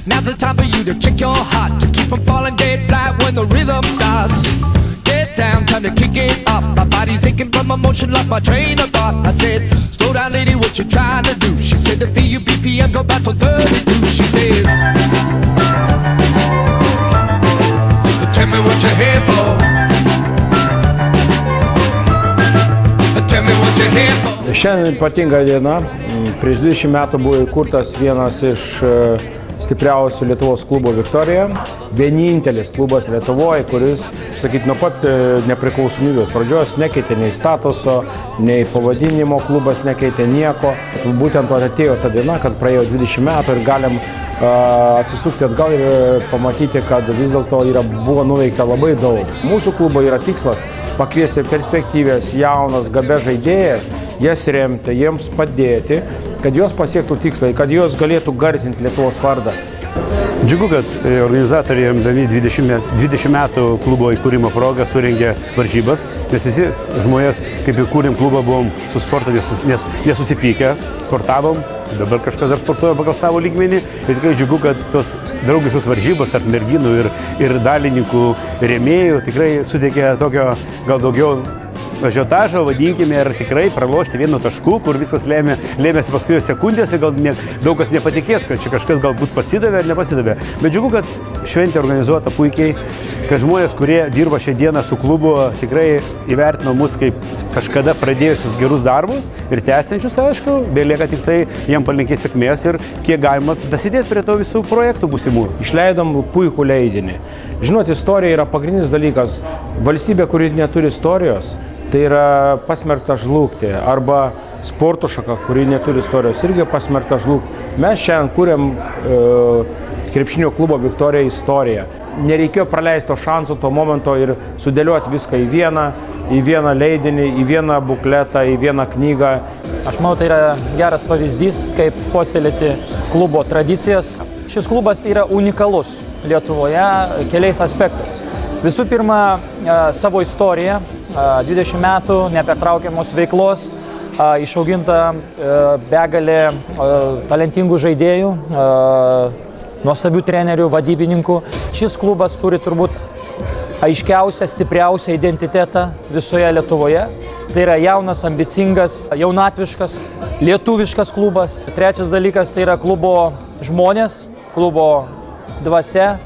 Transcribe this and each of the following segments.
Now's the time for you to check your heart, to keep from falling dead flat when the rhythm stops. Get down, time to kick it up. My body's thinking from emotion like my train of thought. I said, slow down lady, what you trying to do? She said to feel you BPM, go back to 32. She said, tell me what you're here for. Tell me what you're here for. Šiandien ypatinga diena. Prieš 20 metų buvo įkurtas vienas iš stipriausių Lietuvos klubo Viktorija. Vienintelis klubas Lietuvoje, kuris, sakyt, nuo pat nepriklausomybės pradžios nekeitė nei statuso, nei pavadinimo, klubas nekeitė nieko. Būtent atėjo ta diena, kad praėjo 20 metų ir galim atsisukti atgal ir pamatyti, kad vis dėlto buvo nuveikta labai daug. Mūsų klubo yra tikslas pakviesti perspektyvės, jaunas, gabes žaidėjas, jas remti, jiems padėti, kad jos pasiektų tikslai, kad jos galėtų garsinti Lietuvos vardą. Džiugu, kad organizatoriai remdami 20 metų klubo įkūrimo progą surengė varžybas, nes visi žmonės, kaip įkūrėm klubą, buvom su sportu nesusipykę, sportavom, dabar kažkas dar sportuoja pagal savo lygmenį. Ir tikrai džiugu, kad tos draugiškos varžybos tarp merginų ir dalininkų rėmėjų tikrai suteikė tokio gal daugiau ažiotažo, vadinkime, ir tikrai pralošti vienu tašku, kur viskas lėmėsi paskui sekundėse, gal daug kas nepatikės, kad čia kažkas galbūt pasidavė ar nepasidavė. Bet džiugu, kad šventė organizuota puikiai, kad žmonės, kurie dirba šią dieną su klubu, tikrai įvertino mus kaip kažkada pradėjusius gerus darbus ir tęsiančius, aišku, belieka tik tai jiem palinkėti sėkmės ir kiek galima dasidėti prie to visų projektų būsimų. Išleidom puikų leidinį. Žinot, istorija yra pagrindinis dalykas. Valstybė, kuri neturi istorijos, tai yra pasmerkta žlugti. Arba sporto šaka, kuri neturi istorijos, irgi pasmerkta žlugti. Mes šiandien kūrėm krepšinio klubo Viktorija istoriją. Nereikėjo praleisti to šanso, to momento ir sudėlioti viską į vieną leidinį, į vieną bukletą, į vieną knygą. Aš manau, tai yra geras pavyzdys, kaip puoselėti klubo tradicijas. Šis klubas yra unikalus Lietuvoje keliais aspektais. Visų pirma, savo istoriją, 20 metų nepertraukiamos veiklos, išauginta begalė talentingų žaidėjų, nuostabių trenerių, vadybininkų. Šis klubas turi turbūt aiškiausią, stipriausią identitetą visoje Lietuvoje. Tai yra jaunas, ambicingas, jaunatviškas, lietuviškas klubas. Trečias dalykas tai yra klubo žmonės, klubo dvasia,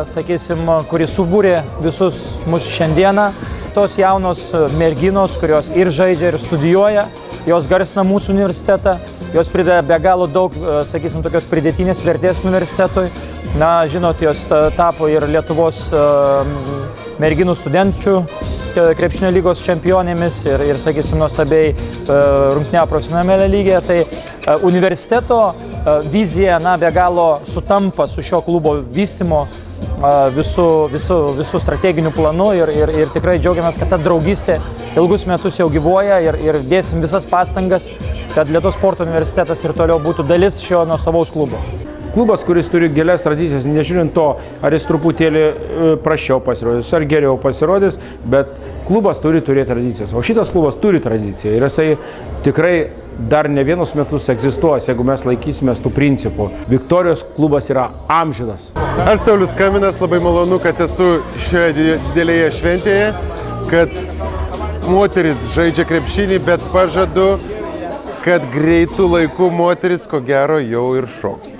sakysim, kuris subūrė visus mus šiandieną. Tos jaunos merginos, kurios ir žaidžia, ir studijuoja, jos garsina mūsų universitetą, jos prideda be galo daug, sakysim, tokios pridėtinės vertės universitetui. Na, žinot, jos tapo ir Lietuvos merginų studenčių krepšinio lygos čempionėmis ir sakysim, nuostabiai rungtyniavo profesionaliame lygyje. Tai universiteto vizija, be galo sutampa su šio klubo vystymo visų strateginių planų ir tikrai džiaugiamės, kad ta draugystė ilgus metus jau gyvuoja ir dėsim visas pastangas, kad Lietuvos sporto universitetas ir toliau būtų dalis šio nuostabaus klubo. Klubas, kuris turi gilias tradicijas, nežiūrint to, ar jis truputėlį prasčiau pasirodys, ar geriau pasirodys, bet klubas turi turėti tradicijas. O šitas klubas turi tradiciją ir jisai tikrai dar ne vienus metus egzistuos, jeigu mes laikysimės tų principų. Viktorijos klubas yra amžinas. Aš Saulius Kaminas, labai malonu, kad esu šioje didelėje šventėje, kad moteris žaidžia krepšinį, bet pažadu, kad greitų laikų moteris ko gero jau ir šoks.